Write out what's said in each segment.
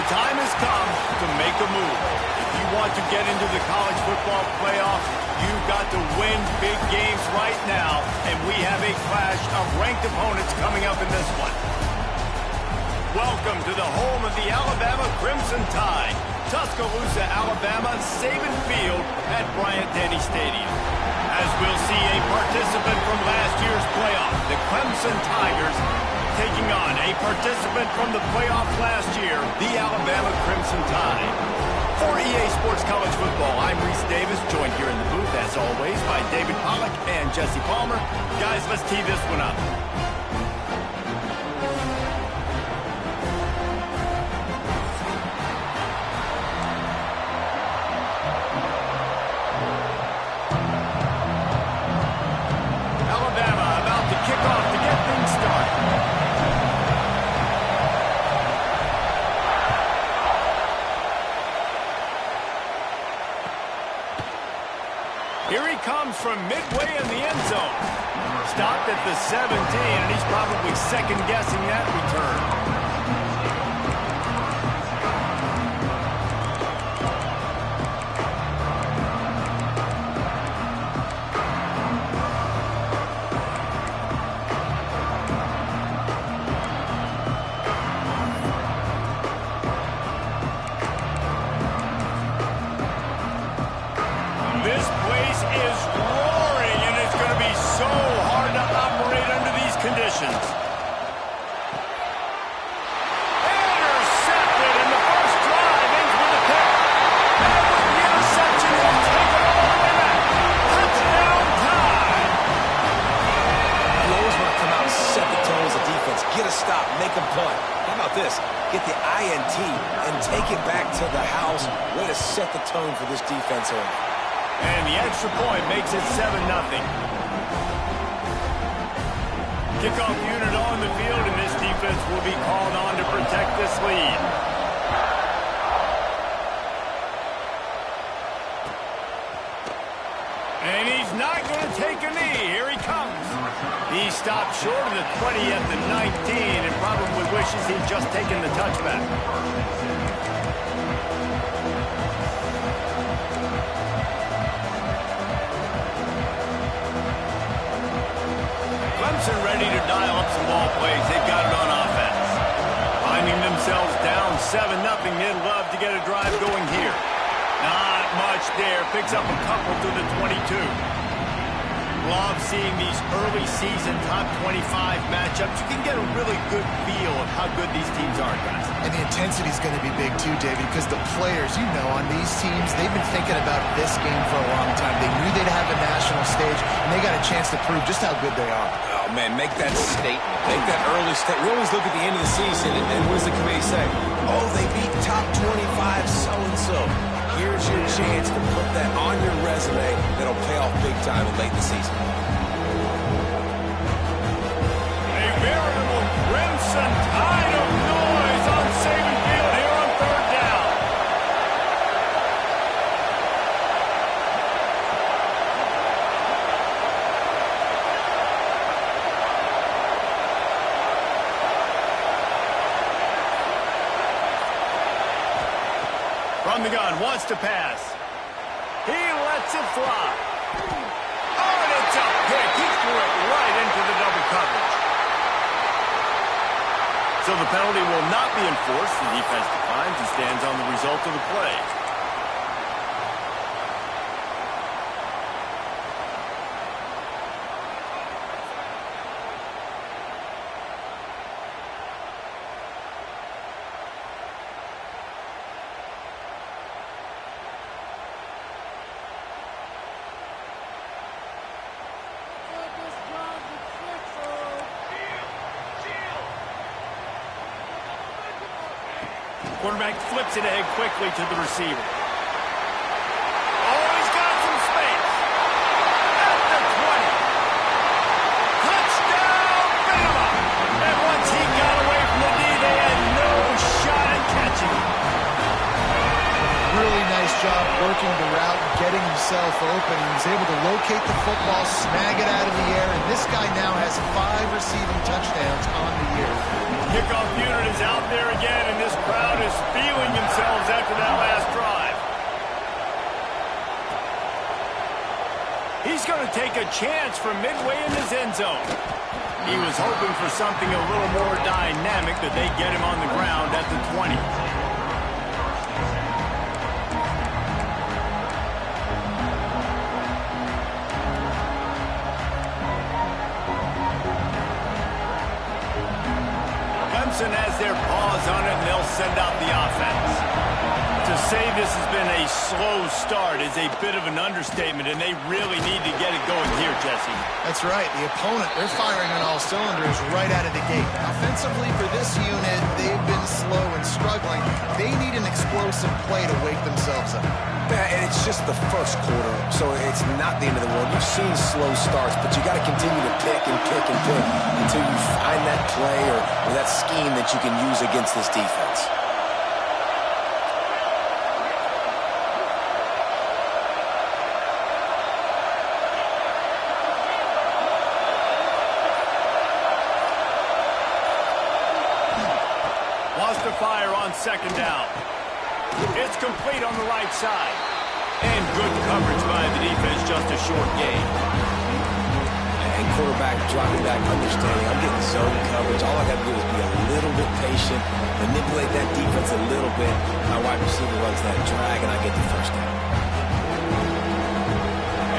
The time has come to make a move. If you want to get into the college football playoffs, you've got to win big games right now, and we have a clash of ranked opponents coming up in this one. Welcome to the home of the Alabama Crimson Tide, Tuscaloosa, Alabama, Saban Field at Bryant-Denny Stadium. As we'll see a participant from last year's playoff, the Clemson Tigers, taking on a participant from the playoff last year, the Alabama Crimson Tide. For EA Sports College Football, I'm Reese Davis, joined here in the booth, as always, by David Pollack and Jesse Palmer. Guys, let's tee this one up. Alabama about to kick off to get things started. Here he comes from midway in the end zone. Stopped at the 17, and he's probably second-guessing that return. This place is roaring, and it's going to be so hard to operate under these conditions. Intercepted, and the first drive ends with a pick. And with the interception, he'll take it all the way back. Touchdown time. You always want to come out and set the tone as a defense. Get a stop, make a punt. How about this? Get the INT and take it back to the house. Way to set the tone for this defense here. And the extra point makes it 7-0. Kickoff unit on the field, and this defense will be called on to protect this lead. And he's not going to take a knee. Here he comes. He stopped short of the 20 at the 19 and probably wishes he'd just taken the touchback. Clemson ready to dial up some ball plays. They've got it on offense. Finding themselves down 7-0. They'd love to get a drive going here. Not much there. Picks up a couple to the 22. Love seeing these early season top 25 matchups. You can get a really good feel of how good these teams are, guys. And the intensity is going to be big too, David, because the players, you know, on these teams, they've been thinking about this game for a long time. They knew they'd have a national stage, and they got a chance to prove just how good they are. Oh, man, make that statement. Make that early statement. We always look at the end of the season, and what does the committee say? Oh, they beat top 25 so-and-so. Here's your chance to put that on your resume that'll pay off big time late in the season. A veritable Crimson Tide of noise on Saban Field here on third down. From the gun, wants to pass. He lets it fly. Oh, and it's a pick. He threw it right into the double coverage. So the penalty will not be enforced. The defense declines and stands on the result of the play. Quarterback flips it ahead quickly to the receiver. Oh, he's got some space. At the 20. Touchdown, Bama! And once he got away from the D, they had no shot at catching him. Really nice job working the route, getting himself open. He was able to locate the football, snag it out of the air, and this guy now has 5 receiving touchdowns on the year. Kickoff unit is out there again, and this crowd is feeling themselves after that last drive. He's going to take a chance from midway in his end zone. He was hoping for something a little more dynamic, that they get him on the ground at the 20. Clemson has their paws on it, and they'll send out the offense. To say this has been a slow start is a bit of an understatement, and they really need to get it going here, Jesse. That's right. The opponent, they're firing on all cylinders right out of the gate. Offensively for this unit, they've been slow and struggling. They need an explosive play to wake themselves up. Yeah, and it's just the first quarter, so it's not the end of the world. You've seen slow starts, but you got to continue to pick and pick and pick until you find that play or that scheme that you can use against this defense. To fire on second down. It's complete on the right side. And good coverage by the defense, just a short gain. And quarterback dropping back, understanding I'm getting zone coverage. All I got to do is be a little bit patient, manipulate that defense a little bit. My wide receiver runs that drag, and I get the first down.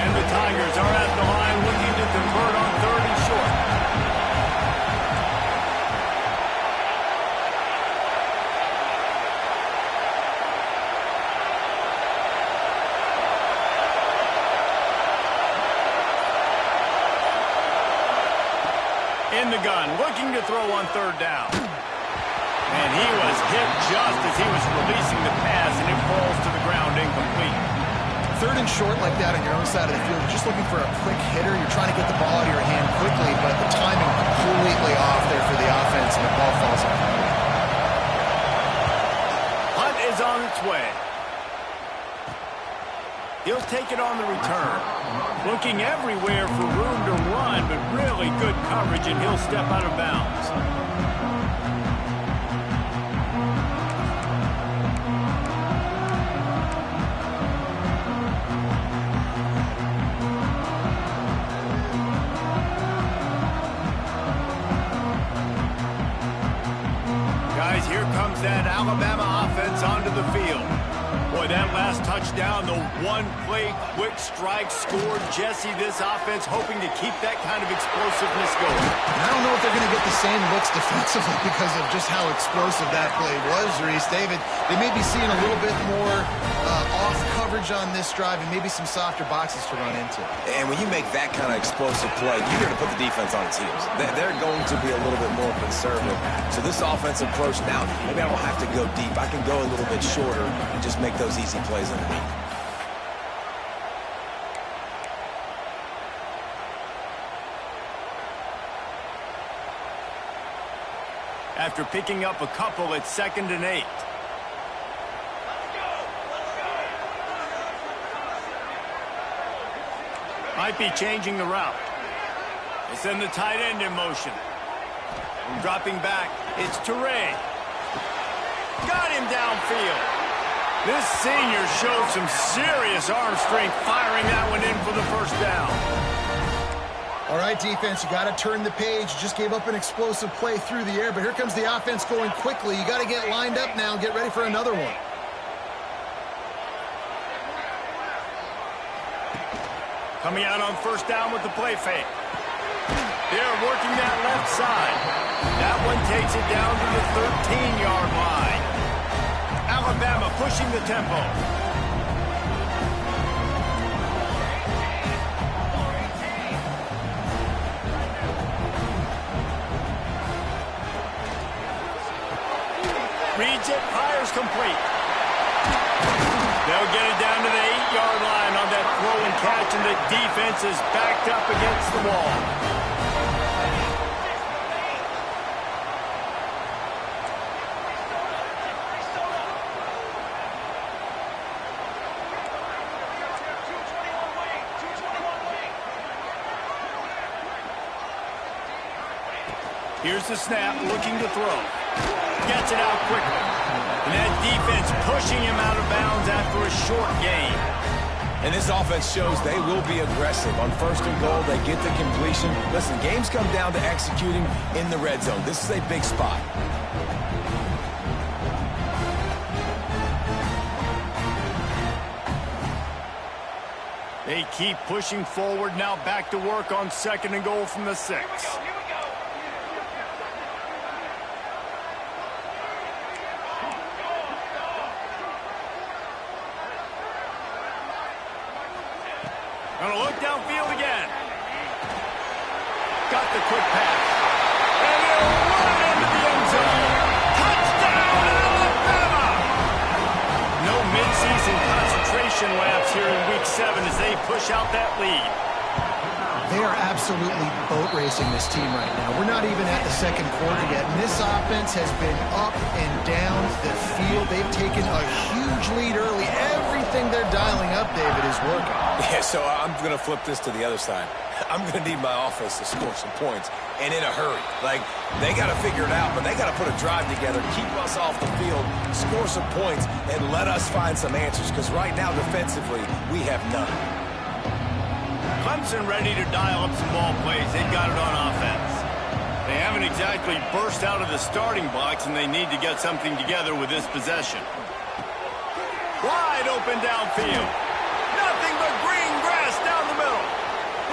And the Tigers are at the line looking to convert on 3rd and short. In the gun, looking to throw on 3rd down. And he was hit just as he was releasing the pass, and it falls to the ground incomplete. 3rd and short like that on your own side of the field, you're just looking for a quick hitter. You're trying to get the ball out of your hand quickly, but the timing completely off there for the offense, and the ball falls out. Hunt is on its way. He'll take it on the return. Looking everywhere for room to run, but really good coverage, and he'll step out of bounds. Guys, here comes that Alabama offense onto the field. Boy, that last touchdown, the one-play quick strike scored. Jesse, this offense hoping to keep that kind of explosiveness going. I don't know if they're going to get the same looks defensively because of just how explosive that play was, Reese. David, they may be seeing a little bit more off coverage on this drive and maybe some softer boxes to run into. And when you make that kind of explosive play, you're going to put the defense on its heels. They're going to be a little bit more conservative. So this offensive approach now, maybe I don't have to go deep. I can go a little bit shorter and just make those easy plays underneath. After picking up a couple, it's 2nd and 8. Might be changing the route. They send the tight end in motion. Dropping back, it's Toure. Got him downfield. This senior showed some serious arm strength, firing that one in for the first down. All right, defense, you got to turn the page. You just gave up an explosive play through the air, but here comes the offense going quickly. You got to get lined up now and get ready for another one. Coming out on 1st down with the play fake. They're working that left side. That one takes it down to the 13-yard line. Alabama pushing the tempo. Reads it, fires complete. They'll get it down to the 8-yard line on that throw and catch, and the defense is backed up against the wall. Here's the snap, looking to throw. Gets it out quickly. And that defense pushing him out of bounds after a short gain. And this offense shows they will be aggressive. On 1st and goal, they get the completion. Listen, games come down to executing in the red zone. This is a big spot. They keep pushing forward. Now back to work on 2nd and goal from the 6. Gonna look downfield again. Got the quick pass. And he'll run into the end zone. Touchdown, Alabama! No midseason concentration laps here in Week 7 as they push out that lead. They are absolutely boat racing this team right now. We're not even at the 2nd quarter yet, and this offense has been up and down the field. They've taken a huge lead early. Everything they're dialing up, David, is working. Yeah, so I'm going to flip this to the other side. I'm going to need my offense to score some points, and in a hurry. Like, they got to figure it out, but they got to put a drive together, keep us off the field, score some points, and let us find some answers, because right now, defensively, we have none. Clemson ready to dial up some ball plays. They've got it on offense. They haven't exactly burst out of the starting blocks, and they need to get something together with this possession. Wide open downfield. Nothing but green grass down the middle.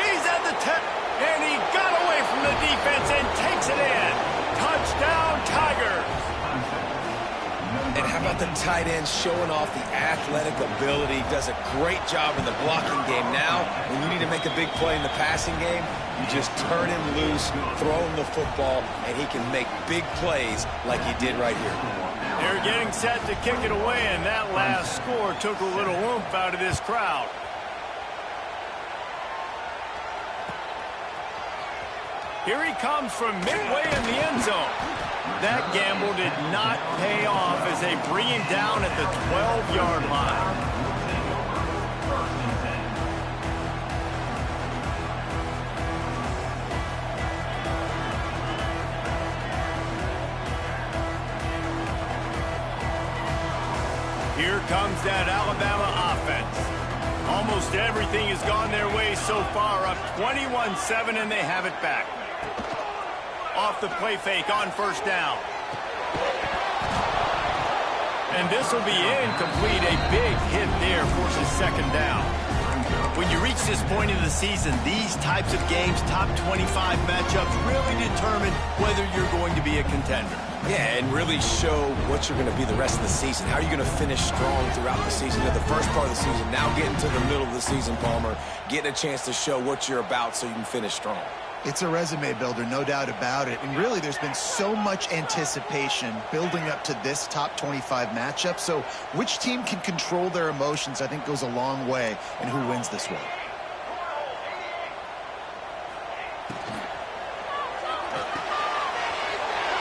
He's at the 10, and he got away from the defense and takes it in. Touchdown, Tigers. And how about the tight end showing off the athletic ability? Does a great job in the blocking game. Now, when you need to make a big play in the passing game, you just turn him loose, throw him the football, and he can make big plays like he did right here. They're getting set to kick it away, and that last score took a little oomph out of this crowd. Here he comes from midway in the end zone. That gamble did not pay off as they bring him down at the 12-yard line. Here comes that Alabama offense. Almost everything has gone their way so far, up 21-7, and they have it back. Off the play fake on 1st down. And this will be incomplete. A big hit there forces 2nd down. When you reach this point in the season, these types of games, top 25 matchups, really determine whether you're going to be a contender. Yeah, and really show what you're going to be the rest of the season. How are you going to finish strong throughout the season? The first part of the season, now getting to the middle of the season, Palmer, getting a chance to show what you're about so you can finish strong. It's a resume builder, no doubt about it. And really, there's been so much anticipation building up to this top 25 matchup. So which team can control their emotions, I think, goes a long way in who wins this one.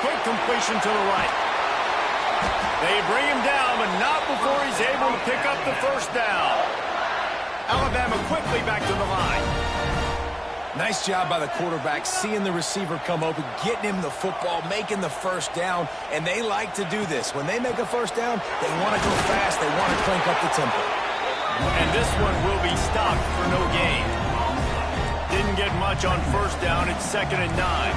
Quick completion to the right. They bring him down, but not before he's able to pick up the 1st down. Alabama quickly back to the line. Nice job by the quarterback, seeing the receiver come open, getting him the football, making the 1st down, and they like to do this. When they make a 1st down, they want to go fast, they want to crank up the tempo. And this one will be stopped for no gain. Didn't get much on 1st down, it's 2nd and 9.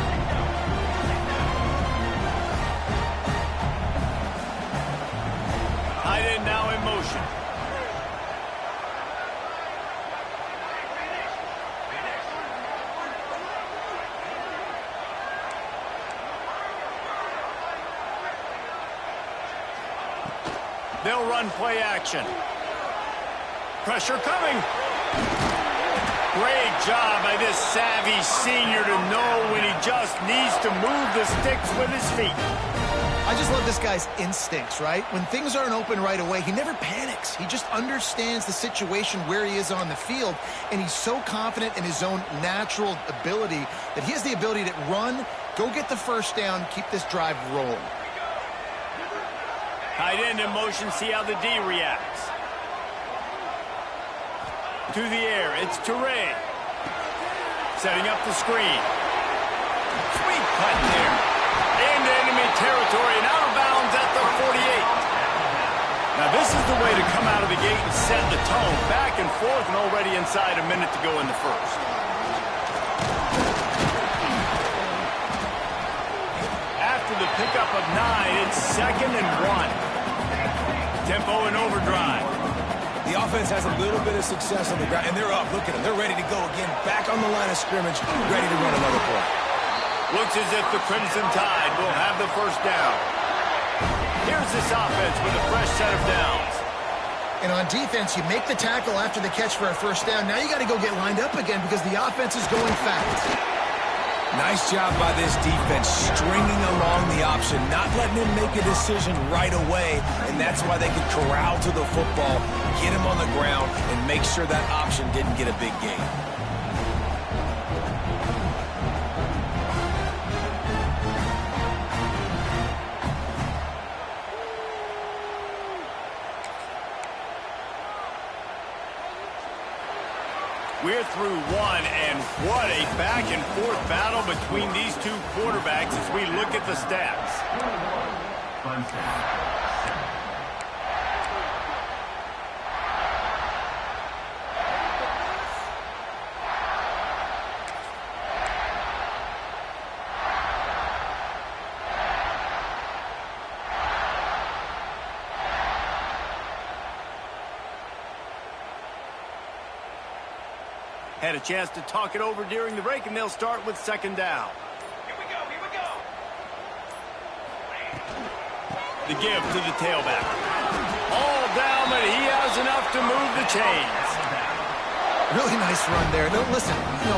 Tight end now in motion. They'll run play action. Pressure coming. Great job by this savvy senior to know when he just needs to move the sticks with his feet. I just love this guy's instincts, right? When things aren't open right away, he never panics. He just understands the situation where he is on the field, and he's so confident in his own natural ability that he has the ability to run, go get the 1st down, keep this drive rolling. Tight end in motion, see how the D reacts. To the air, it's Toure. Setting up the screen. Sweet cut there. territory and out of bounds at the 48. Now, this is the way to come out of the gate and set the tone. Back and forth and already inside a minute to go in the first. After the pickup of 9, it's 2nd and 1. Tempo and overdrive. The offense has a little bit of success on the ground, and they're up. Look at them. They're ready to go again. Back on the line of scrimmage, ready to run another play. Looks as if the Crimson Tide will have the first down. Here's this offense with a fresh set of downs. And on defense, you make the tackle after the catch for a first down. Now you got to go get lined up again because the offense is going fast. Nice job by this defense, stringing along the option, not letting him make a decision right away, and that's why they could corral to the football, get him on the ground, and make sure that option didn't get a big gain. We're through one, and what a back-and-forth battle between these two quarterbacks as we look at the stats. Had a chance to talk it over during the break, and they'll start with 2nd down. Here we go, here we go. The give to the tailback. All down, but he has enough to move the chains. Really nice run there. No, listen,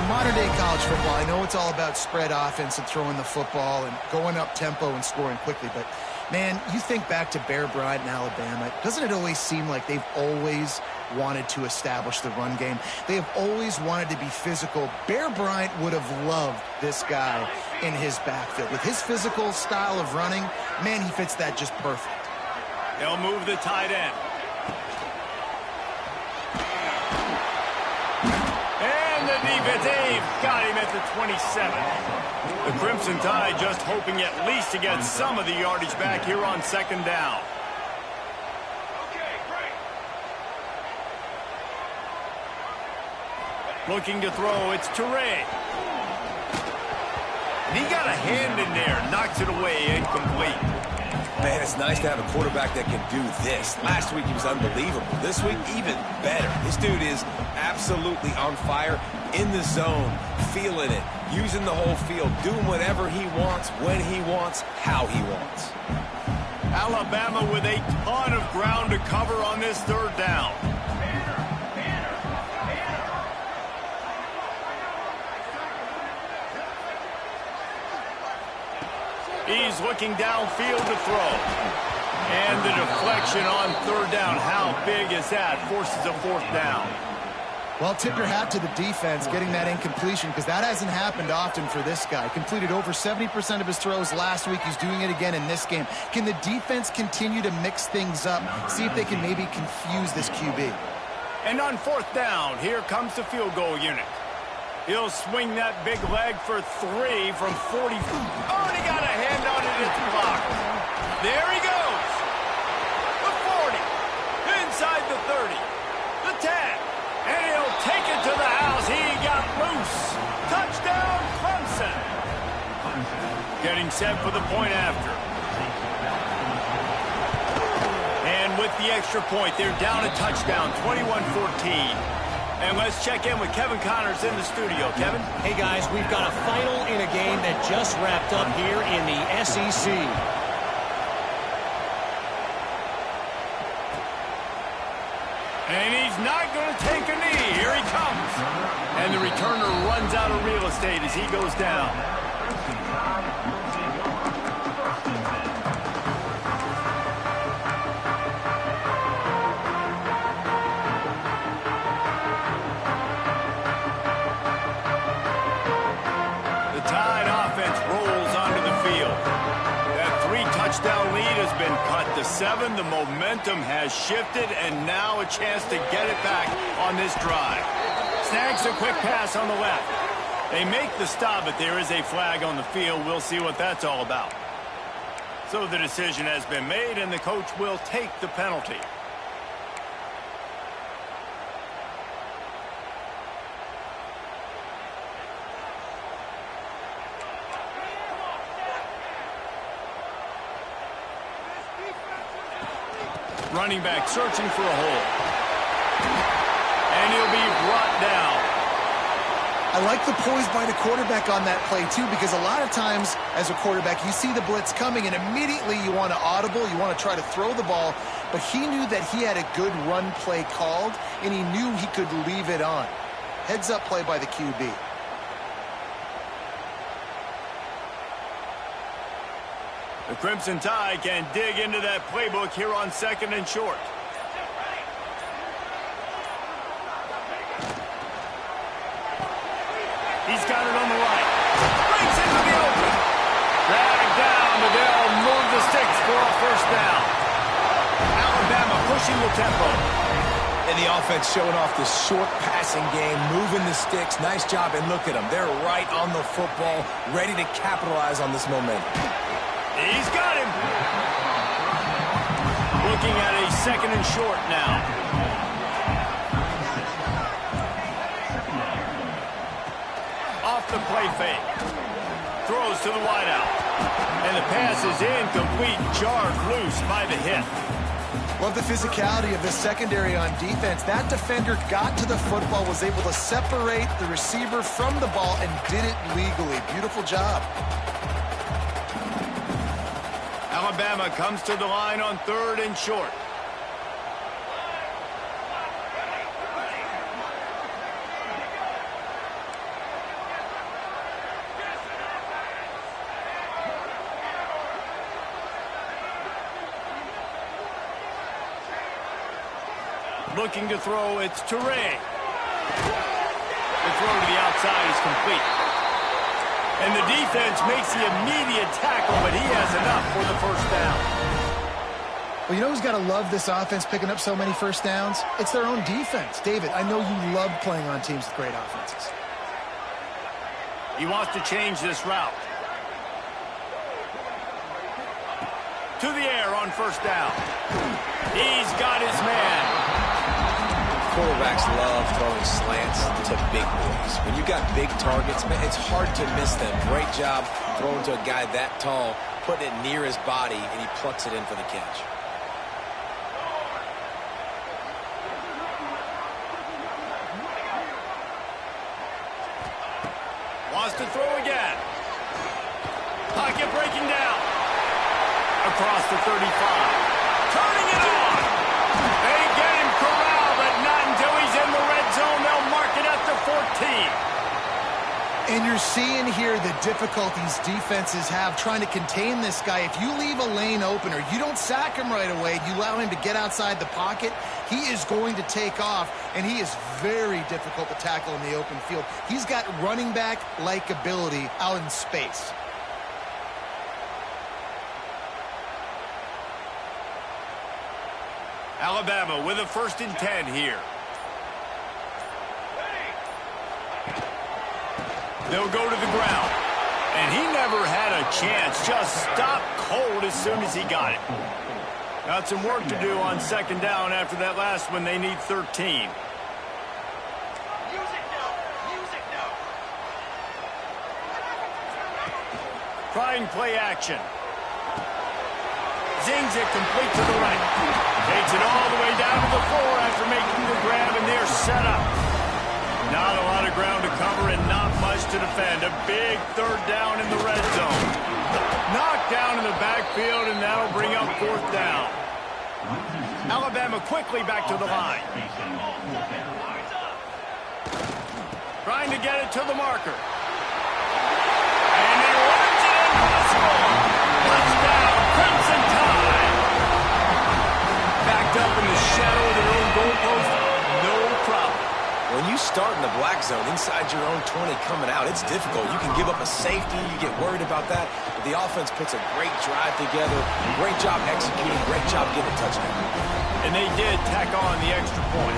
modern-day college football, I know it's all about spread offense and throwing the football and going up tempo and scoring quickly, but, man, you think back to Bear Bryant in Alabama, doesn't it always seem like they've always wanted to establish the run game? They have always wanted to be physical. Bear Bryant would have loved this guy in his backfield. With his physical style of running, man, he fits that just perfect. They'll move the tight end. And the defense, they've got him at the 27. The Crimson Tide just hoping at least to get some of the yardage back here on 2nd down. Okay, great. Looking to throw, it's Toure. He got a hand in there, knocks it away, incomplete. Man, it's nice to have a quarterback that can do this. Last week, he was unbelievable. This week, even better. This dude is absolutely on fire, in the zone, feeling it, using the whole field, doing whatever he wants, when he wants, how he wants. Alabama with a ton of ground to cover on this 3rd down. He's looking downfield to throw. And the deflection on 3rd down. How big is that? Forces a 4th down. Well, tip your hat to the defense getting that incompletion because that hasn't happened often for this guy. Completed over 70% of his throws last week. He's doing it again in this game. Can the defense continue to mix things up? See if they can maybe confuse this QB. And on 4th down, here comes the field goal unit. He'll swing that big leg for 3 from 40. Oh, and he got a hand on it. It's blocked. There he goes. The 40. Inside the 30. The 10. And he'll take it to the house. He got loose. Touchdown, Clemson. Getting set for the point after. And with the extra point, they're down a touchdown, 21-14. And let's check in with Kevin Connors in the studio. Kevin? Hey, guys, we've got a final in a game that just wrapped up here in the SEC. And he's not going to take a knee. Here he comes. And the returner runs out of real estate as he goes down. Touchdown lead has been cut to 7. The momentum has shifted, and now a chance to get it back on this drive. Snags a quick pass on the left. They make the stop, but there is a flag on the field. We'll see what that's all about. So the decision has been made, and the coach will take the penalty. Running back searching for a hole. And he'll be brought down. I like the poise by the quarterback on that play, too, because a lot of times as a quarterback, you see the blitz coming, and immediately you want to audible, you want to try to throw the ball, but he knew that he had a good run play called, and he knew he could leave it on. Heads-up play by the QB. The Crimson Tide can dig into that playbook here on 2nd and short. He's got it on the right. Brings into the open. Dragged down, but they'll move the sticks for a first down. Alabama pushing the tempo. And the offense showing off the short passing game, moving the sticks. Nice job, and look at them. They're right on the football, ready to capitalize on this momentum. He's got him. Looking at a 2nd and short now. Off the play fake. Throws to the wideout. And the pass is incomplete, jarred loose by the hit. Love the physicality of the secondary on defense. That defender got to the football, was able to separate the receiver from the ball, and did it legally. Beautiful job. Alabama comes to the line on 3rd and short. Looking to throw, it's Toure. The throw to the outside is complete. And the defense makes the immediate tackle, but he has enough for the first down. Well, you know who's got to love this offense picking up so many first downs? It's their own defense. David, I know you love playing on teams with great offenses. He wants to change this route. To the air on first down. He's got his man. Quarterbacks love throwing slants to big boys. When you've got big targets, man, it's hard to miss them. Great job throwing to a guy that tall, putting it near his body, and he plucks it in for the catch. Wants to throw again. Pocket breaking down. Across the 35. Turning it on. They get him corralled, but not until he's in the red zone. They'll mark it at the 14. And you're seeing here the difficulties defenses have trying to contain this guy. If you leave a lane open or you don't sack him right away, you allow him to get outside the pocket, he is going to take off, and he is very difficult to tackle in the open field. He's got running back-like ability out in space. Alabama with a 1st and 10 here. They'll go to the ground. And he never had a chance. Just stopped cold as soon as he got it. Got some work to do on 2nd down after that last one. They need 13. Trying play action. Zings it complete to the right. Takes it all the way down to the floor after making the grab, and they're set up. Not a lot of ground to cover and not much to defend. A big 3rd down in the red zone. Knocked down in the backfield, and that'll bring up 4th down. Alabama quickly back to the line. Trying to get it to the marker. And he runs it impossible. Touchdown, Crimson Tide. Backed up in the shadow of their own goalpost, no problem. When you start in the black zone inside your own 20 coming out, it's difficult. You can give up a safety. You get worried about that. But the offense puts a great drive together. Great job executing. Great job getting a touchdown. And they did tack on the extra point.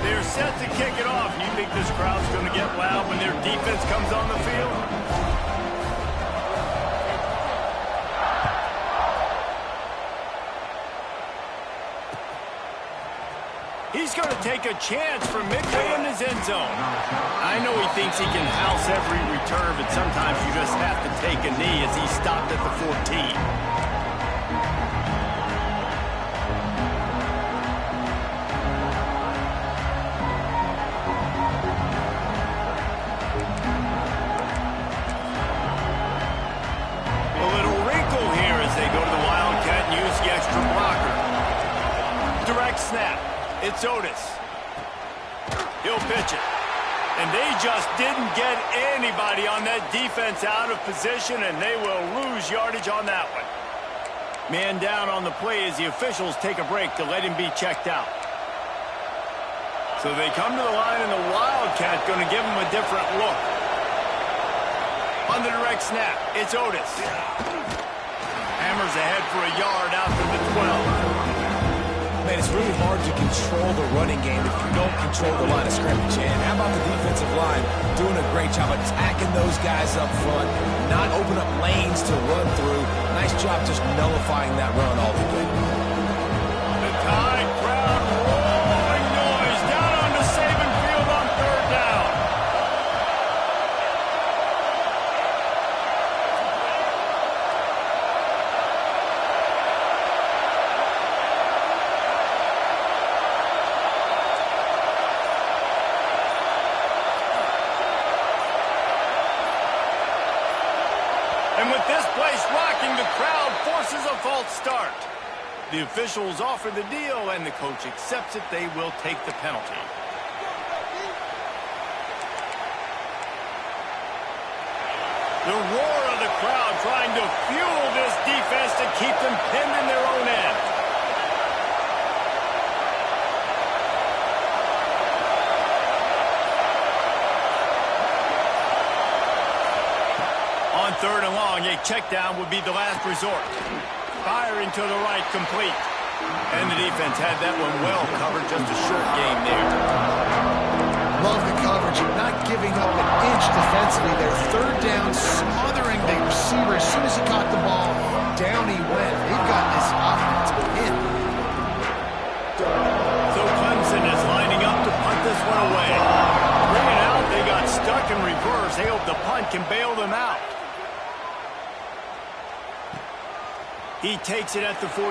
They're set to kick it off. You think this crowd's going to get loud when their defense comes on the field? He's going to take a chance from midway in his end zone. I know he thinks he can house every return, but sometimes you just have to take a knee as he stopped at the 14. Snap. It's Otis. He'll pitch it. And they just didn't get anybody on that defense out of position, and they will lose yardage on that one. Man down on the play as the officials take a break to let him be checked out. So they come to the line, and the Wildcat going to give him a different look. On the direct snap, it's Otis. Hammers ahead for a yard out to the 12. Man, it's really hard to control the running game if you don't control the line of scrimmage. And how about the defensive line doing a great job attacking those guys up front, not open up lanes to run through. Nice job just nullifying that run altogether. The Tide crowd rolling noise down on the Saban field on third down. And with this place rocking, the crowd forces a false start. The officials offer the deal, and the coach accepts it. They will take the penalty. The roar of the crowd trying to fuel this defense to keep them pinned in their own end. On third and long, a check down would be the last resort. Firing to the right, complete. And the defense had that one well covered, just a short game there. Love the coverage, not giving up an inch defensively. Their third down, smothering the receiver. As soon as he caught the ball, down he went. They've got this offense pinned. So Clemson is lining up to punt this one away. Bring it out, they got stuck in reverse. They hope the punt can bail them out. He takes it at the 45.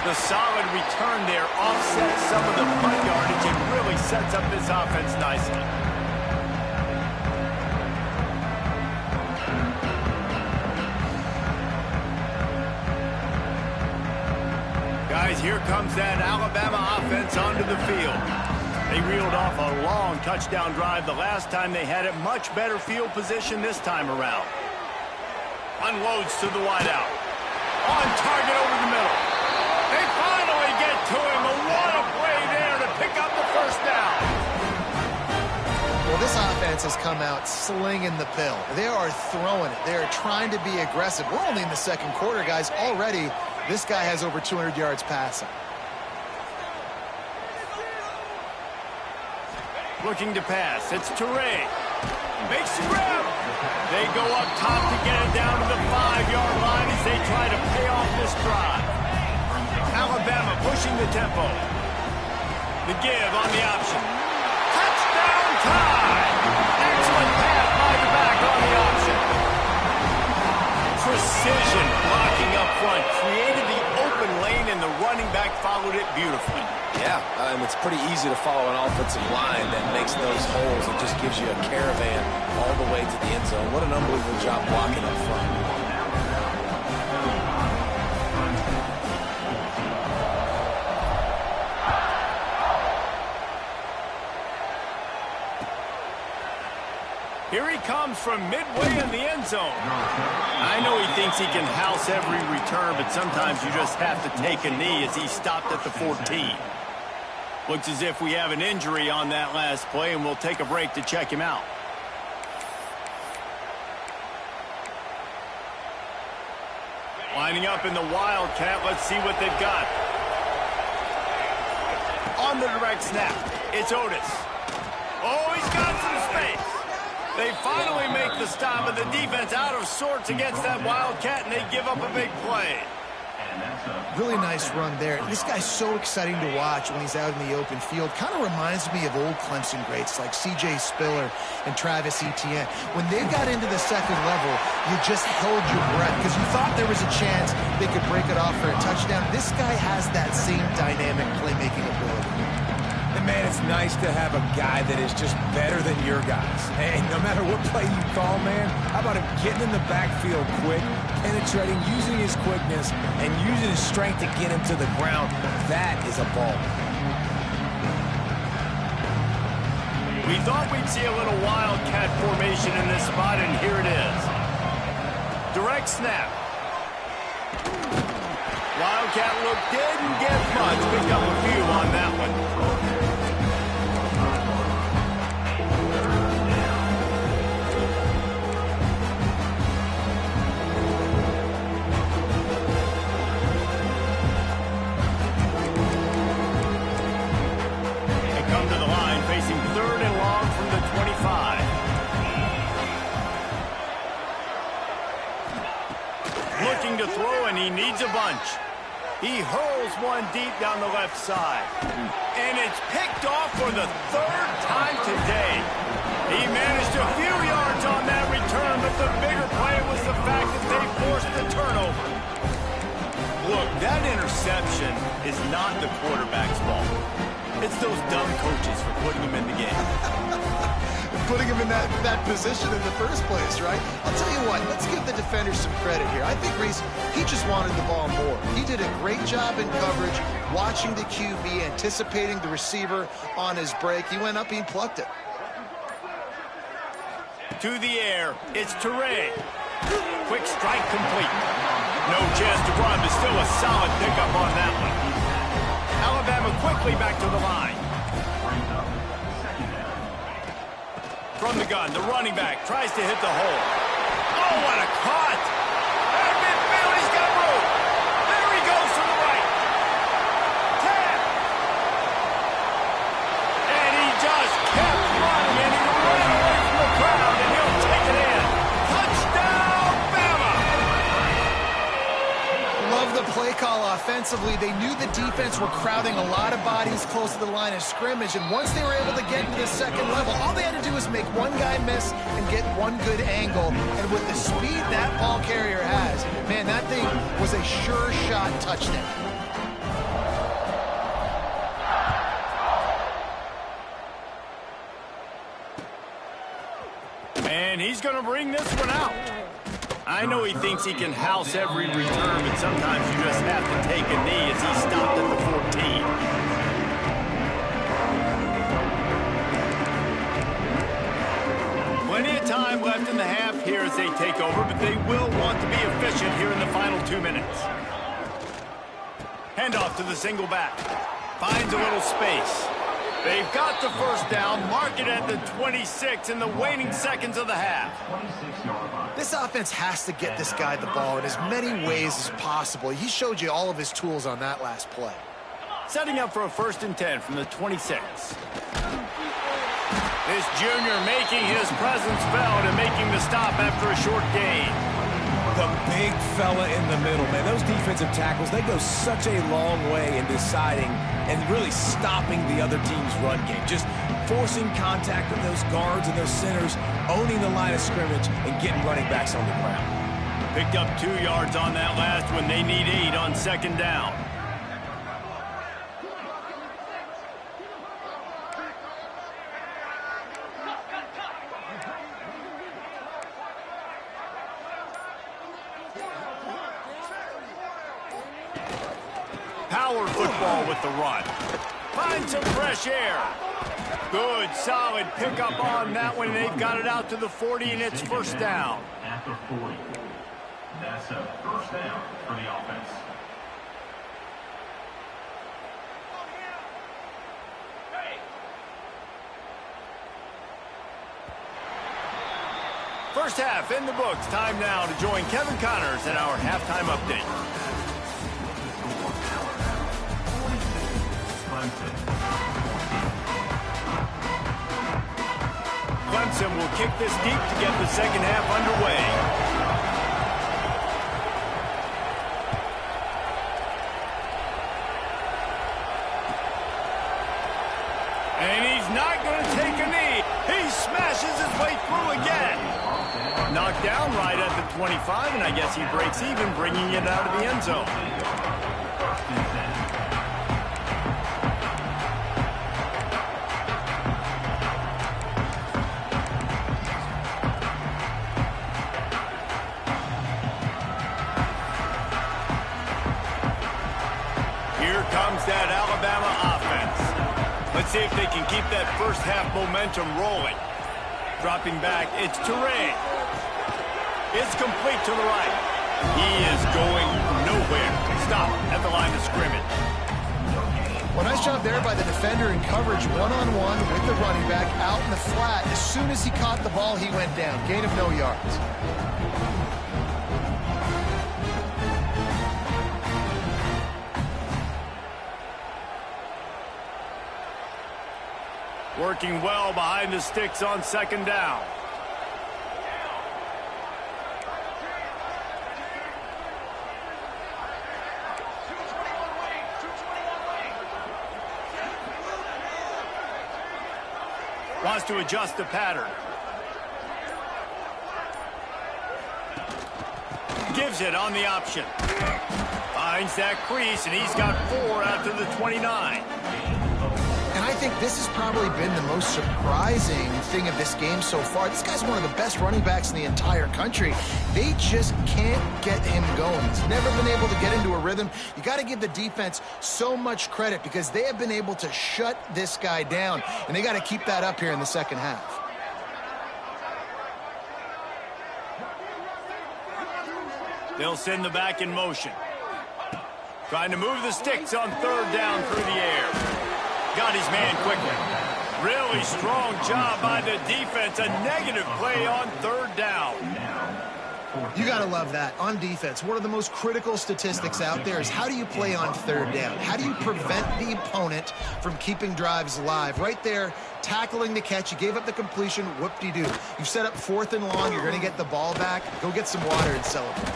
The solid return there offsets some of the punt yardage and really sets up this offense nicely. Guys, here comes that Alabama offense onto the field. They reeled off a long touchdown drive the last time they had it. Much better field position this time around. Unloads to the wideout. On target over the middle. They finally get to him. What a play there to pick up the first down. Well, this offense has come out slinging the pill. They are throwing it. They are trying to be aggressive. We're only in the second quarter, guys. Already, this guy has over 200 yards passing. Looking to pass. It's Teray. Makes the grab. They go up top to get it down to the 5-yard line as they try to pay off this drive. Alabama pushing the tempo. The give on the option. Touchdown tie! Excellent pass by the back on the option. Precision blocking up front. Created the open lane and the running back followed it beautifully. Yeah, and it's pretty easy to follow an offensive line that makes those holes and just gives you a caravan all the way to the end zone. What an unbelievable job blocking up front. Here he comes from midway in the end zone. I know he thinks he can house every return, but sometimes you just have to take a knee as he stopped at the 14. Looks as if we have an injury on that last play, and we'll take a break to check him out. Lining up in the Wildcat. Let's see what they've got. On the direct snap, it's Otis. Oh, he's got some space. They finally make the stop, and the defense out of sorts against that Wildcat, and they give up a big play. Really nice run there. This guy's so exciting to watch when he's out in the open field. Kind of reminds me of old Clemson greats like C.J. Spiller and Travis Etienne. When they got into the second level, you just held your breath because you thought there was a chance they could break it off for a touchdown. This guy has that same dynamic playmaking ability. And man, it's nice to have a guy that is just better than your guys. Hey, no matter what play you call, man, how about him getting in the backfield quick, penetrating, using his quickness, and using his strength to get him to the ground? That is a ball. We thought we'd see a little wildcat formation in this spot, and here it is. Direct snap. Wildcat look didn't get much. Picked up a few on that one. To throw, and he needs a bunch. He hurls one deep down the left side. And it's picked off for the third time today. He managed a few yards on that return, but the bigger play was the fact that they forced the turnover. Look, that interception is not the quarterback's fault. It's those dumb coaches for putting him in the game. Putting him in that position in the first place, right? I'll tell you what, let's give the defenders some credit here. I think Reese, he just wanted the ball more. He did a great job in coverage, watching the QB, anticipating the receiver on his break. He went up, he plucked it. To the air, it's Teray. Quick strike complete. No chance to run, but still a solid pickup on that one. Alabama quickly back to the line. From the gun, the running back tries to hit the hole. Oh, what a cut! And midfield, he's got room. There he goes to the right. 10. And he just kept running, and he ran away from the crowd, and he'll take it in. Touchdown, Bama! Love the play call offensively. They knew the defense were crowding a lot of bodies close to the line of scrimmage, and once they were able to get into the second level, all they had to do was make one guy miss and get one good angle. And with the speed that ball carrier has, man, that thing was a sure shot touchdown. And he's going to bring this one out. I know he thinks he can house every return, but sometimes you just have to take a knee as he stopped at the 14. Plenty of time left in the half here as they take over, but they will want to be efficient here in the final 2 minutes. Handoff to the single back. Finds a little space. They've got the first down, mark it at the 26 in the waning seconds of the half. This offense has to get this guy the ball in as many ways as possible. He showed you all of his tools on that last play. Setting up for a 1st and 10 from the 26. This junior making his presence felt and making the stop after a short gain. The big fella in the middle, man. Those defensive tackles, they go such a long way in deciding and really stopping the other team's run game. Just forcing contact with those guards and those centers, owning the line of scrimmage, and getting running backs on the ground. Picked up 2 yards on that last one. They need 8 on 2nd down. Power football with the run. Find some fresh air. Good, solid pickup on that one. They've got it out to the 40, and it's 1st down. At the 40. That's a 1st down for the offense. First half in the books. Time now to join Kevin Connors in our halftime update. Clemson will kick this deep to get the 2nd half underway. He smashes his way through again. Knocked down right at the 25, and I guess he breaks even, bringing it out of the end zone. Here comes that Alabama offense. Let's see if they can keep that first half momentum rolling. Dropping back, it's Turay. It's complete to the right. He is going nowhere. Stop at the line of scrimmage. Well, nice job there by the defender in coverage one-on-one with the running back out in the flat. As soon as he caught the ball, he went down. Gain of no yards. Working well behind the sticks on second down. Wants to adjust the pattern. Gives it on the option. Finds that crease, and he's got 4 out to the 29. And I think this has probably been the most surprising thing of this game so far. This guy's one of the best running backs in the entire country. They just can't get him going. He's never been able to get into a rhythm. You got to give the defense so much credit because they have been able to shut this guy down, and they got to keep that up here in the second half. They'll send the back in motion. Trying to move the sticks on third down through the air. Got his man quickly. Really strong job by the defense. A negative play on third down. You got to love that. On defense, one of the most critical statistics out there is how do you play on third down? How do you prevent the opponent from keeping drives alive? Right there, tackling the catch. You gave up the completion. Whoop-de-doo. You've set up 4th and long. You're going to get the ball back. Go get some water and celebrate.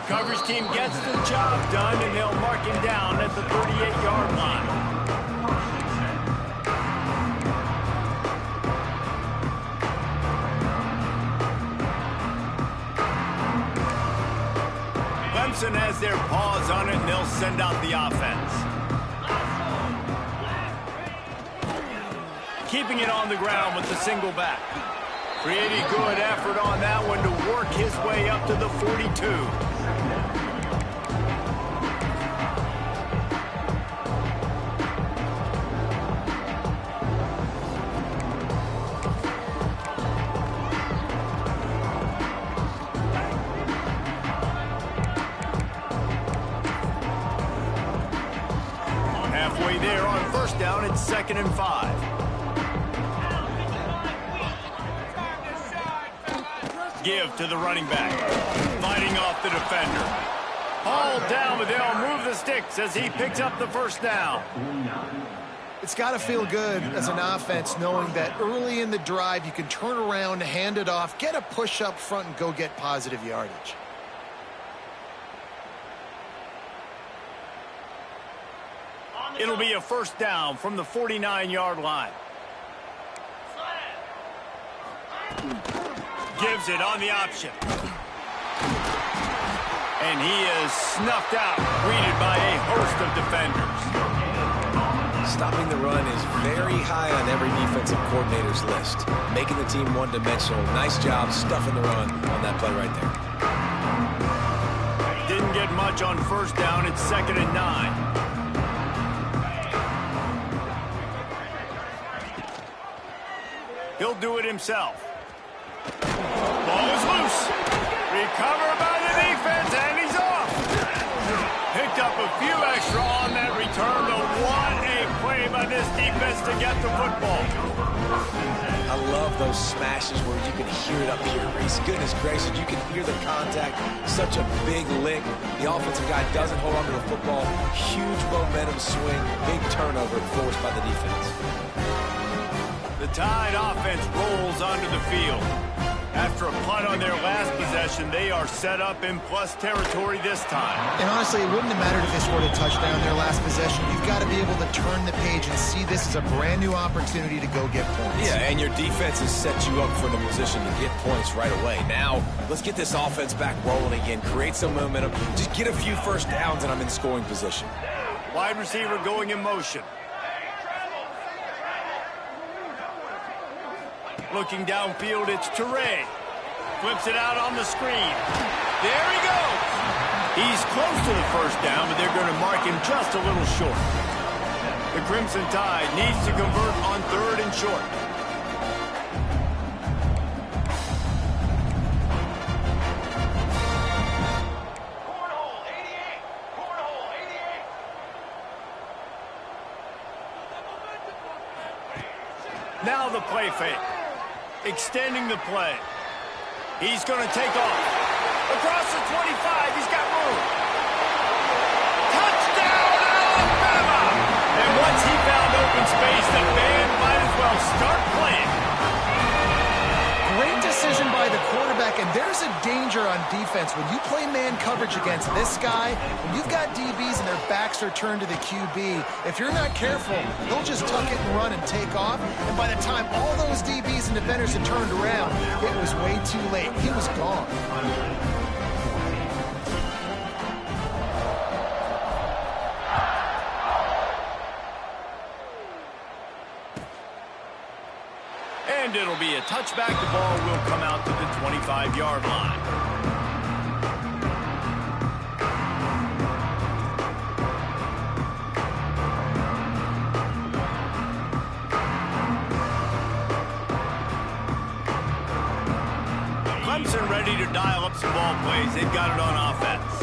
Coverage team gets the job done, and they'll mark him down at the 38-yard line. Clemson has their paws on it, and they'll send out the offense. Keeping it on the ground with the single back. Pretty good effort on that one to work his way up to the 42. Halfway there on first down, it's 2nd and 5. Give to the running back. Fighting off the defender. Hauled down, but they'll move the sticks as he picks up the first down. It's got to feel good as an offense knowing that early in the drive you can turn around, hand it off, get a push up front, and go get positive yardage. It'll be a first down from the 49-yard line. Gives it on the option. And he is snuffed out, greeted by a host of defenders. Stopping the run is very high on every defensive coordinator's list. Making the team one-dimensional. Nice job stuffing the run on that play right there. Didn't get much on first down. It's 2nd and 9. He'll do it himself. Ball is loose. Recovered by the defense, and he's off. Picked up a few extra on that return, but what a play by this defense to get the football. I love those smashes where you can hear it up here, Reese. Goodness gracious, you can hear the contact. Such a big lick. The offensive guy doesn't hold on to the football. Huge momentum swing. Big turnover forced by the defense. The Tide offense rolls onto the field. After a punt on their last possession, they are set up in plus territory this time. And honestly, it wouldn't have mattered if they scored a touchdown their last possession. You've got to be able to turn the page and see this as a brand new opportunity to go get points. Yeah, and your defense has set you up for the position to get points right away. Now, let's get this offense back rolling again, create some momentum, just get a few first downs, and I'm in scoring position. Wide receiver going in motion. Looking downfield, it's Teray. Flips it out on the screen. There he goes. He's close to the first down, but they're going to mark him just a little short. The Crimson Tide needs to convert on 3rd and short. Cornhole 88. Cornhole 88. Now the play fake. Extending the play. He's going to take off. Across the 25, he's got room. Touchdown, Alabama! And once he found open space, the band might as well start playing. Great decision by the quarterback, and there's a danger on defense. When you play man coverage against this guy, when you've got DBs and their backs are turned to the QB, if you're not careful, they'll just tuck it and run and take off. And by the time all those DBs and defenders had turned around, it was way too late. He was gone. And it'll be a touchback. The ball will come out to the 25-yard line. Clemson ready to dial up some ball plays. They've got it on offense.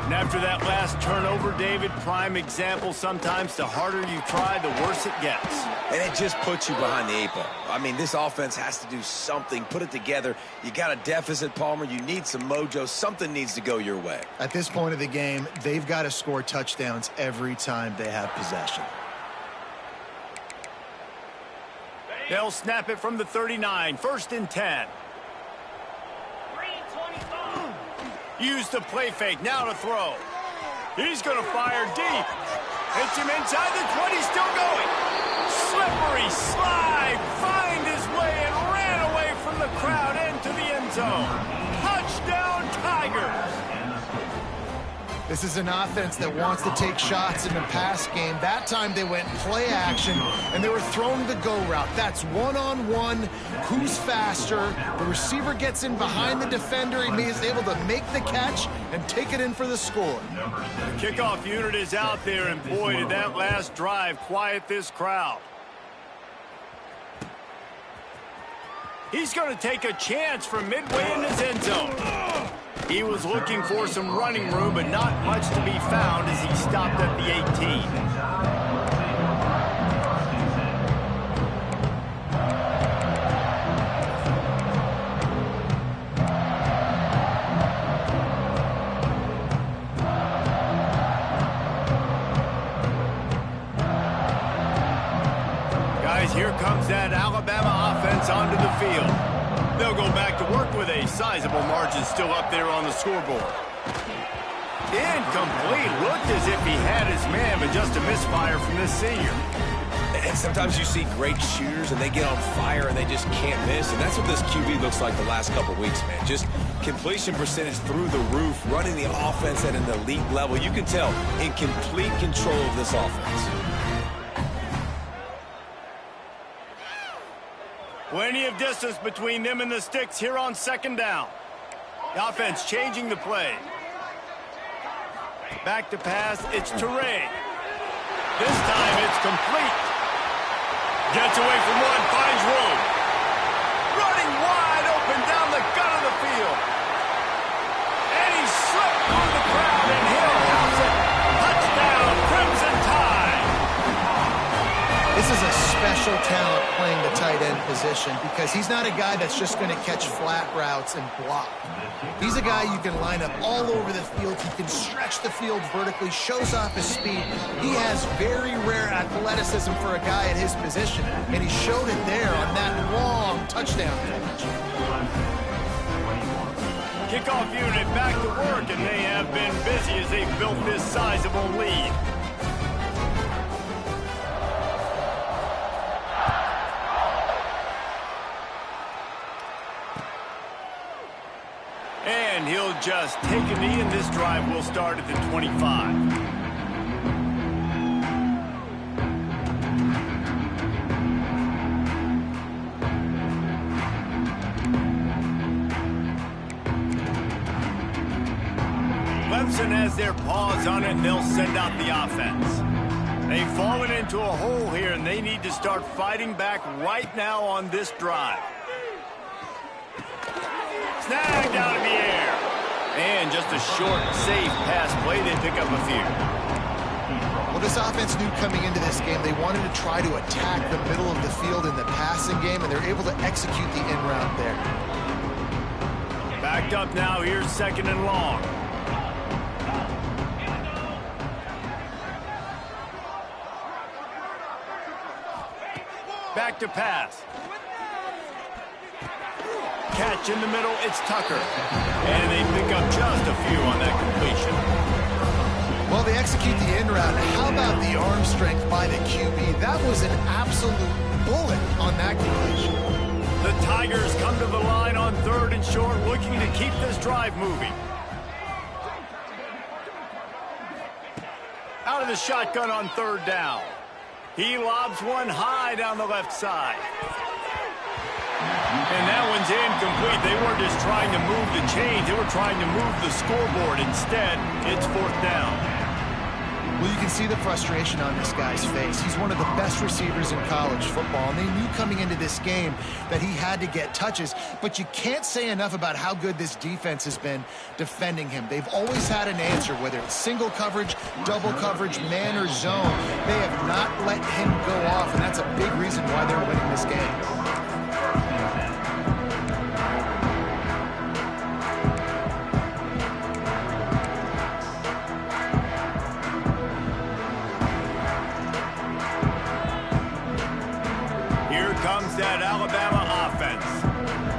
And after that last turnover, David, prime example, sometimes the harder you try, the worse it gets. And it just puts you behind the 8 ball. I mean, this offense has to do something, put it together. You got a deficit, Palmer. You need some mojo. Something needs to go your way. At this point of the game, they've got to score touchdowns every time they have possession. They'll snap it from the 39, 1st and 10. Use the play fake, now to throw. He's going to fire deep. Hits him inside the 20, still going. Slippery slide, find his way and ran away from the crowd into the end zone. Touchdown, Tigers. This is an offense that wants to take shots in the pass game. That time they went play action, and they were throwing the go route. That's one-on-one. Who's faster? The receiver gets in behind the defender. He is able to make the catch and take it in for the score. The kickoff unit is out there, and boy, did that last drive quiet this crowd. He's going to take a chance from midway in his end zone. He was looking for some running room, but not much to be found as he stopped at the 18. Guys, here comes that Alabama offense onto the field. They'll go back to work with a sizable margin still up there on the scoreboard. Incomplete. Looked as if he had his man, but just a misfire from this senior. And sometimes you see great shooters, and they get on fire, and they just can't miss. And that's what this QB looks like the last couple weeks, man. Just completion percentage through the roof, running the offense at an elite level. You can tell in complete control of this offense. Plenty of distance between them and the sticks here on 2nd down. The offense changing the play. Back to pass, it's Teray. This time it's complete. Gets away from one, finds room. Running wide open down the gut of the field. And he slipped through the crowd and he'll house it. Touchdown, Crimson Tide. This is a special talent playing the tight end position because he's not a guy that's just going to catch flat routes and block. He's a guy you can line up all over the field. He can stretch the field vertically, shows off his speed. He has very rare athleticism for a guy at his position, and he showed it there on that long touchdown catch. Kickoff unit back to work, and they have been busy as they've built this sizable lead. And he'll just take a knee, and this drive will start at the 25. Clemson has their paws on it, and they'll send out the offense. They've fallen into a hole here, and they need to start fighting back right now on this drive. Snagged out of the air. And just a short, safe pass play. They pick up a few. Well, this offense knew coming into this game they wanted to try to attack the middle of the field in the passing game, and they're able to execute the in route there. Backed up now. Here's 2nd and long. Back to pass. Catch in the middle, it's Tucker. And they pick up just a few on that completion. Well, they execute the in route. How about the arm strength by the QB? That was an absolute bullet on that completion. The Tigers come to the line on 3rd and short, looking to keep this drive moving. Out of the shotgun on 3rd down. He lobs one high down the left side. And that one's incomplete. They weren't just trying to move the chains. They were trying to move the scoreboard. Instead, it's 4th down. Well, you can see the frustration on this guy's face. He's one of the best receivers in college football, and they knew coming into this game that he had to get touches, but you can't say enough about how good this defense has been defending him. They've always had an answer, whether it's single coverage, double coverage, man or zone. They have not let him go off, and that's a big reason why they're winning this game. Comes that Alabama offense.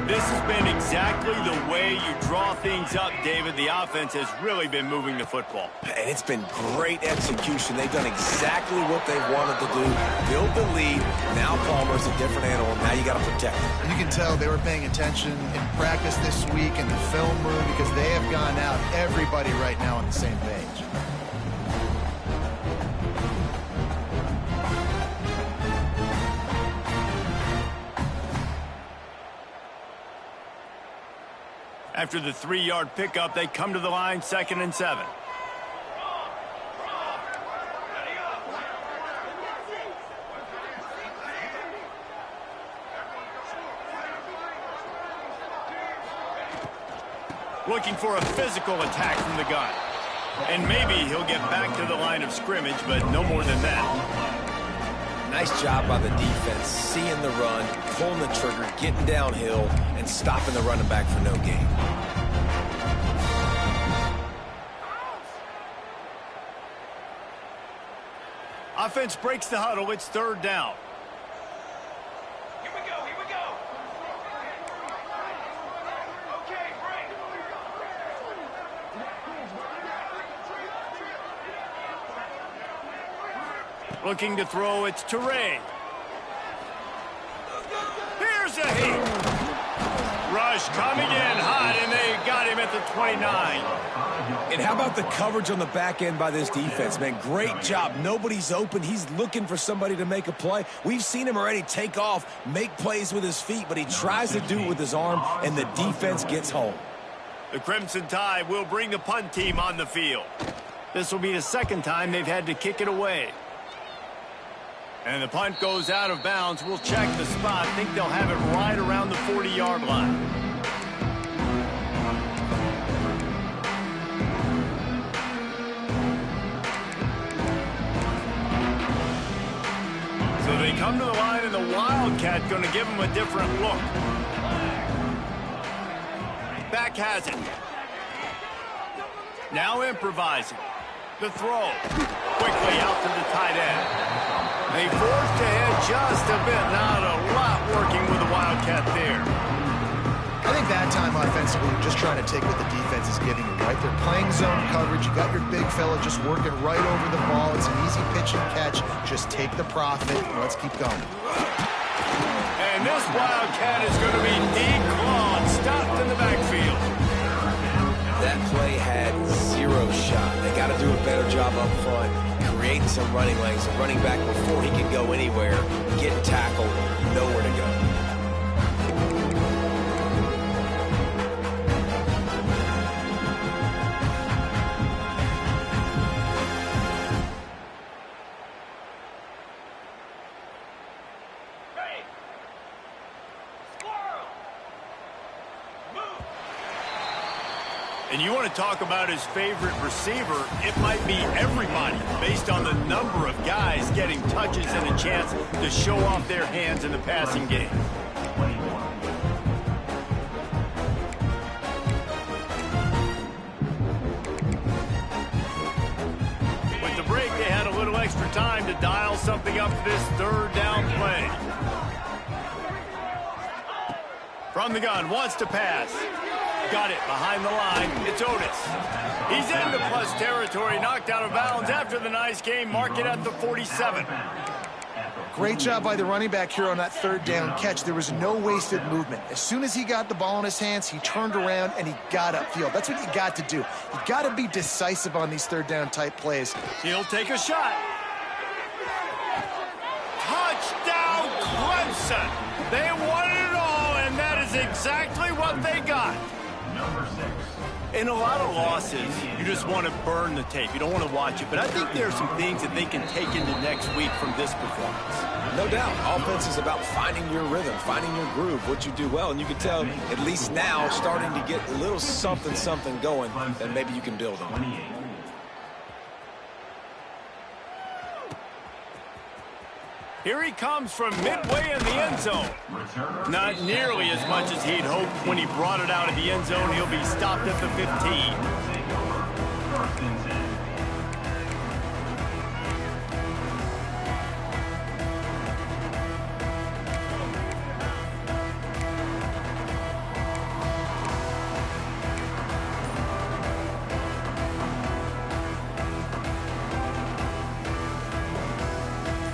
This has been exactly the way you draw things up, David. The offense has really been moving the football. And it's been great execution. They've done exactly what they wanted to do. Build the lead. Now Palmer's a different animal. Now you got to protect him. You can tell they were paying attention in practice this week in the film room because they have gone out, everybody right now on the same page. After the 3-yard pickup, they come to the line 2nd and 7. Looking for a physical attack from the gun. And maybe he'll get back to the line of scrimmage, but no more than that. Nice job by the defense, seeing the run, pulling the trigger, getting downhill, and stopping the running back for no gain. Offense breaks the huddle. It's 3rd down. Here we go, here we go. Okay, break. Looking to throw, it's Teray. Here's a hit. Rush coming in hot, and they got him at the 29. And how about the coverage on the back end by this defense, man? Great job. Nobody's open. He's looking for somebody to make a play. We've seen him already take off, make plays with his feet, but he tries to do it with his arm, and the defense gets home. The Crimson Tide will bring the punt team on the field. This will be the 2nd time they've had to kick it away. And the punt goes out of bounds. We'll check the spot. Think they'll have it right around the 40-yard line. So they come to the line, and the Wildcat going to give them a different look. Back has it. Now improvising. The throw. Quickly out to the tight end. They forced ahead just a bit. Not a lot working with the Wildcat there. I think that that time offensively, you're just trying to take what the defense is giving you, right? They're playing zone coverage. You got your big fella just working right over the ball. It's an easy pitch and catch. Just take the profit, and let's keep going. And this Wildcat is going to be declawed, stopped in the backfield. That play had zero shot. They got to do a better job up front, creating some running lanes. The running back, before he can go anywhere, getting tackled, nowhere to go. And you want to talk about his favorite receiver, it might be everybody, based on the number of guys getting touches and a chance to show off their hands in the passing game. With the break, they had a little extra time to dial something up for this third down play. From the gun, wants to pass. Got it behind the line. It's Otis. He's into plus territory, knocked out of bounds after the nice game. Mark it at the 47. Great job by the running back here on that third down catch. There was no wasted movement. As soon as he got the ball in his hands, he turned around and he got upfield. That's what you got to do. You got to be decisive on these third down type plays. He'll take a shot. Touchdown, Clemson. They wanted it all, and that is exactly what they got. In a lot of losses, you just want to burn the tape. You don't want to watch it. But I think there are some things that they can take into next week from this performance. No doubt. Offense is about finding your rhythm, finding your groove, what you do well. And you can tell, at least now, starting to get a little something going that maybe you can build on. Here he comes from midway in the end zone. Not nearly as much as he'd hoped when he brought it out of the end zone. He'll be stopped at the 15.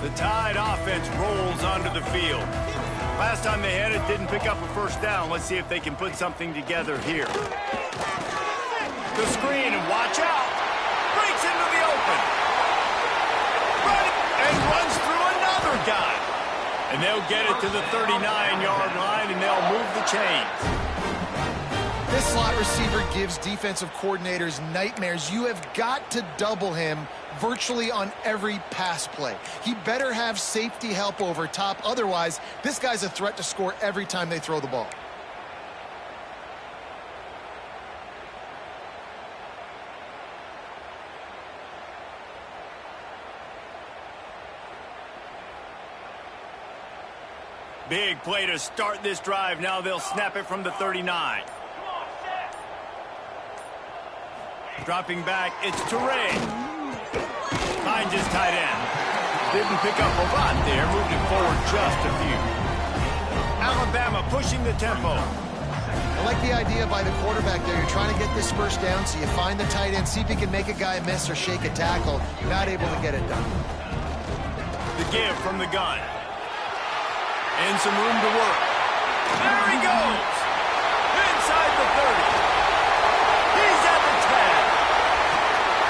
The Tide offense rolls onto the field. Last time they had it, didn't pick up a first down. Let's see if they can put something together here. The screen, and watch out. Breaks into the open. And runs through another guy. And they'll get it to the 39-yard line, and they'll move the chains. This slot receiver gives defensive coordinators nightmares. You have got to double him virtually on every pass play. He better have safety help over top. Otherwise, this guy's a threat to score every time they throw the ball. Big play to start this drive. Now they'll snap it from the 39. Dropping back, it's Toure. Finds his tight end. Didn't pick up a lot there, moved it forward just a few. Alabama pushing the tempo. I like the idea by the quarterback there. You're trying to get this first down, so you find the tight end, see if he can make a guy miss or shake a tackle. Not able to get it done. The give from the gun. And some room to work. There he goes. Inside the 30. He's at the 10.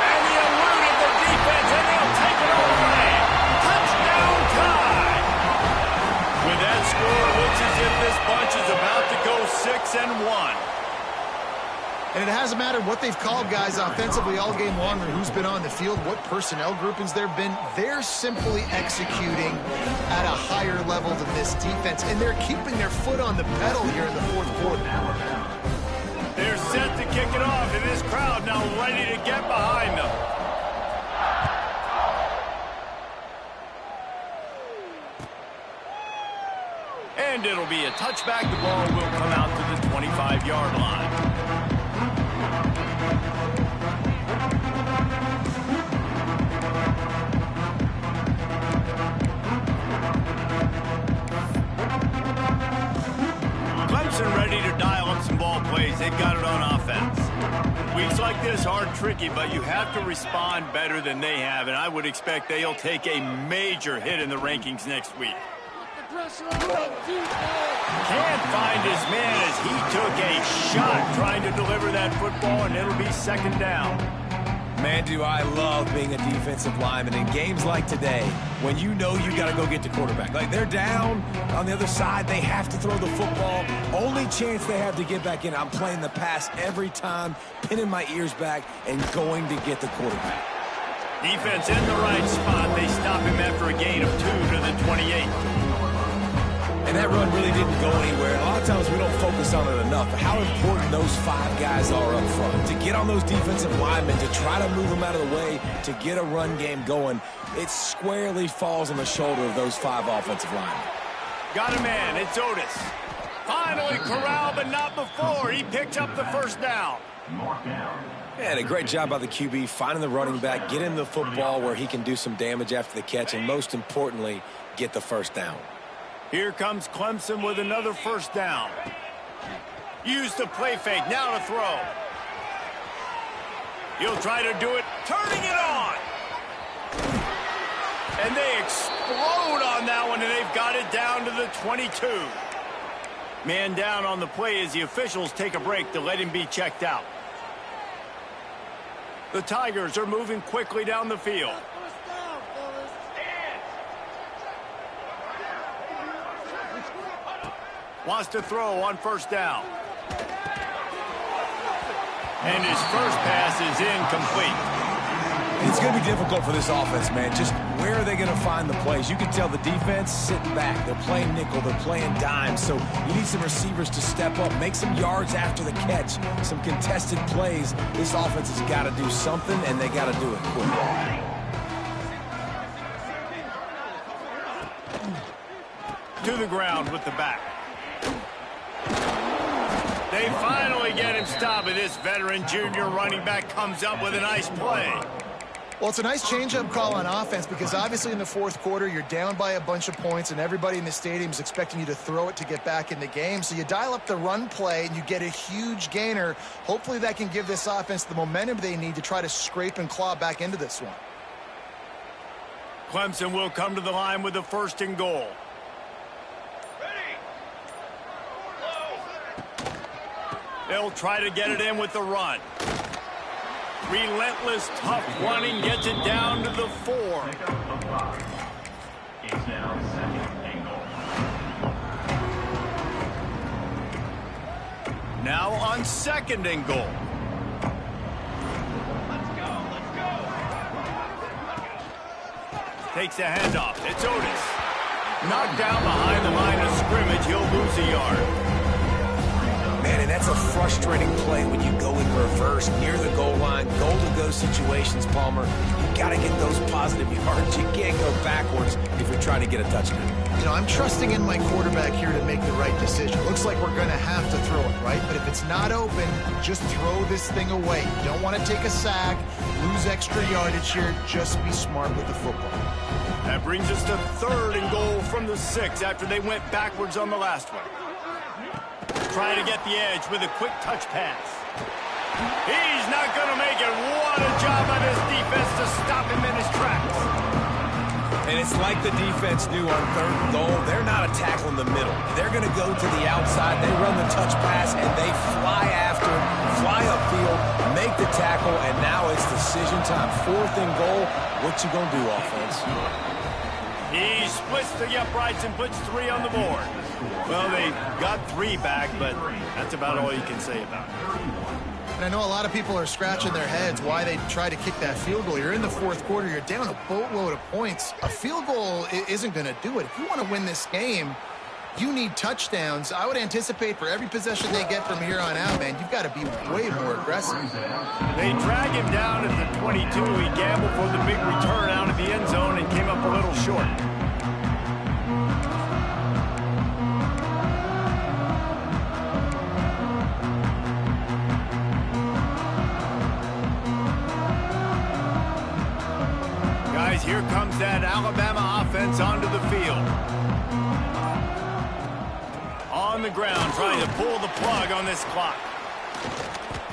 And he eluded the defense, and they'll take it all away. Touchdown Tide. With that score, it looks as if this bunch is about to go 6-1. And it hasn't mattered what they've called guys offensively all game long or who's been on the field, what personnel groupings there have been. They're simply executing at a higher level than this defense, and they're keeping their foot on the pedal here in the fourth quarter. They're set to kick it off, and this crowd now ready to get behind them. And it'll be a touchback. The ball will come out to the 25-yard line. Clemson ready to dial up some ball they've got it on offense. Weeks like this are tricky, but you have to respond better than they have, and I would expect they'll take a major hit in the rankings next week. Can't find his man as he took a shot trying to deliver that football, and it'll be second down. Man, do I love being a defensive lineman in games like today when you know you got to go get the quarterback. Like, they're down on the other side. They have to throw the football. Only chance they have to get back in. I'm playing the pass every time, pinning my ears back, and going to get the quarterback. Defense in the right spot. They stop him after a gain of 2 to the 28. And that run really didn't go anywhere. A lot of times we don't focus on it enough. But how important those 5 guys are up front. To get on those defensive linemen, to try to move them out of the way, to get a run game going, it squarely falls on the shoulder of those 5 offensive linemen. Got a man. It's Otis. Finally corralled, but not before. He picks up the first down. And a great job by the QB finding the running back, getting the football where he can do some damage after the catch, and most importantly, get the first down. Here comes Clemson with another first down. Use the play fake. Now to throw. He'll try to do it. Turning it on. And they explode on that one, and they've got it down to the 22. Man down on the play as the officials take a break to let him be checked out. The Tigers are moving quickly down the field. Wants to throw on first down. And his first pass is incomplete. It's going to be difficult for this offense, man. Just where are they going to find the plays? You can tell the defense sitting back. They're playing nickel. They're playing dime. So you need some receivers to step up, make some yards after the catch, some contested plays. This offense has got to do something, and they got to do it quick. To the ground with the back. They finally get him stopped, and this veteran junior running back comes up with a nice play. Well, it's a nice change-up call on offense because obviously in the fourth quarter, you're down by a bunch of points, and everybody in the stadium is expecting you to throw it to get back in the game. So you dial up the run play, and you get a huge gainer. Hopefully that can give this offense the momentum they need to try to scrape and claw back into this one. Clemson will come to the line with the 1st and goal. They'll try to get it in with the run. Relentless, tough running gets it down to the 4. It's now 2nd and goal. Now on 2nd and goal. Let's go. Takes a handoff. It's Otis. Knocked down behind the line of scrimmage. He'll lose a yard. Man, and that's a frustrating play when you go in reverse near the goal line, goal-to-go situations, Palmer. You got to get those positive yards. You can't go backwards if you're trying to get a touchdown. You know, I'm trusting in my quarterback here to make the right decision. Looks like we're going to have to throw it, right? But if it's not open, just throw this thing away. You don't want to take a sack, lose extra yardage here. Just be smart with the football. That brings us to 3rd and goal from the 6 after they went backwards on the last one. Trying to get the edge with a quick touch pass. He's not going to make it. What a job by this defense to stop him in his tracks. And it's like the defense knew on 3rd and goal. They're not a tackle in the middle. They're going to go to the outside. They run the touch pass, and they fly after, fly upfield, make the tackle, and now it's decision time. 4th and goal. What you going to do, offense? He splits the uprights and puts 3 on the board. Well, they got 3 back, but that's about all you can say about it. And I know a lot of people are scratching their heads why they try to kick that field goal. You're in the fourth quarter. You're down a boatload of points. A field goal isn't going to do it. If you want to win this game, you need touchdowns. I would anticipate for every possession they get from here on out, man, you've got to be way more aggressive. They drag him down at the 22. He gambled for the big return out of the end zone and came up a little short. Guys, here comes that Alabama offense onto the field. On the ground, trying to pull the plug on this clock.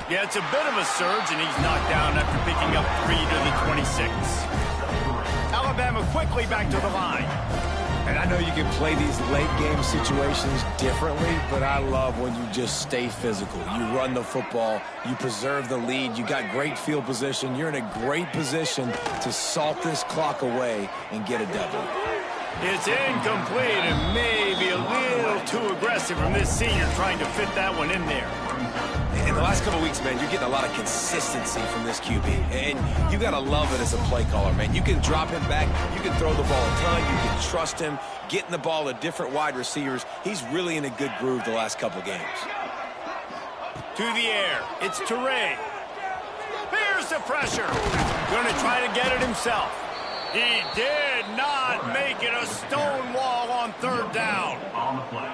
Yeah, it's a bit of a surge, and he's knocked down after picking up 3 to the 26. Alabama quickly back to the line. And I know you can play these late game situations differently, but I love when you just stay physical. You run the football, you preserve the lead, you got great field position, you're in a great position to salt this clock away and get a W. It's incomplete and maybe a little too aggressive from this senior trying to fit that one in there. In the last couple of weeks, man, you're getting a lot of consistency from this QB. And you got to love it as a play caller, man. You can drop him back. You can throw the ball a ton. You can trust him, getting the ball to different wide receivers. He's really in a good groove the last couple of games. To the air. It's Teray. Here's the pressure. Going to try to get it himself. He did not make it a stone wall on 3rd down. On the play.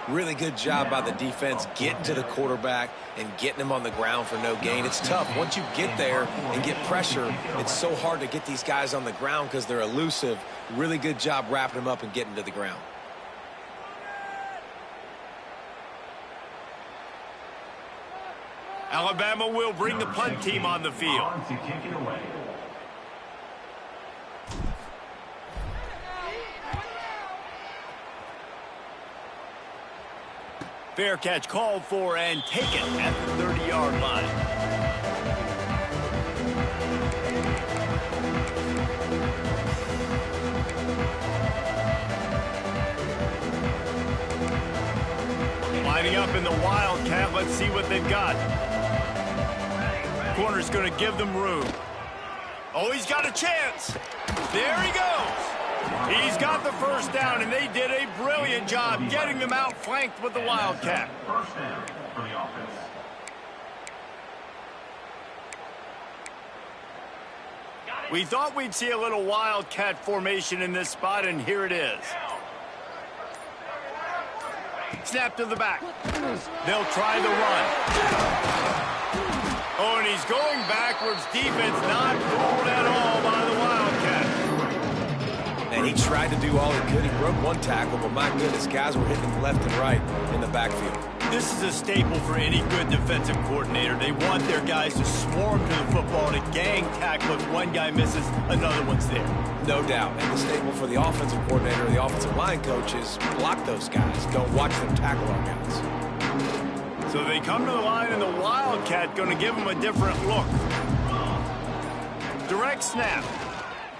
Really good job by the defense getting to the quarterback and getting him on the ground for no gain. It's tough. Once you get there and get pressure, it's so hard to get these guys on the ground because they're elusive. Really good job wrapping them up and getting to the ground. Alabama will bring the punt team on the field. On to kick it away. Fair catch called for and taken at the 30-yard line. Lining up in the Wildcat. Let's see what they've got. Corner's going to give them room. Oh, he's got a chance. There he goes. He's got the first down, and they did a brilliant job getting them outflanked with the Wildcat. First down for the offense. We thought we'd see a little Wildcat formation in this spot, and here it is. Snap to the back. They'll try the run. Oh, and he's going backwards. Defense not fooled at all by the Wildcat. And he tried to do all he could. He broke one tackle, but my goodness, guys were hitting left and right in the backfield. This is a staple for any good defensive coordinator. They want their guys to swarm to the football, to gang tackle. If one guy misses, another one's there. No doubt. And the staple for the offensive coordinator, the offensive line coach, is block those guys. Don't watch them tackle our guys. So they come to the line, and the Wildcat going to give them a different look. Direct snap.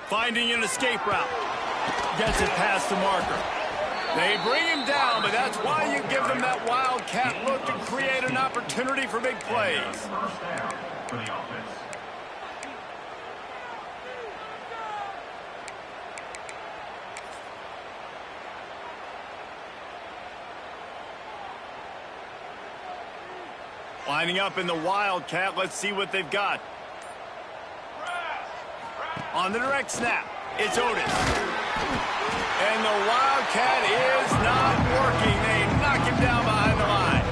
Finding an escape route. Gets it past the marker. They bring him down, but that's why you give them that Wildcat look to create an opportunity for big plays. First down for the offense. Lining up in the Wildcat, let's see what they've got. On the direct snap, it's Otis. And the Wildcat is not working. They knock him down behind the line.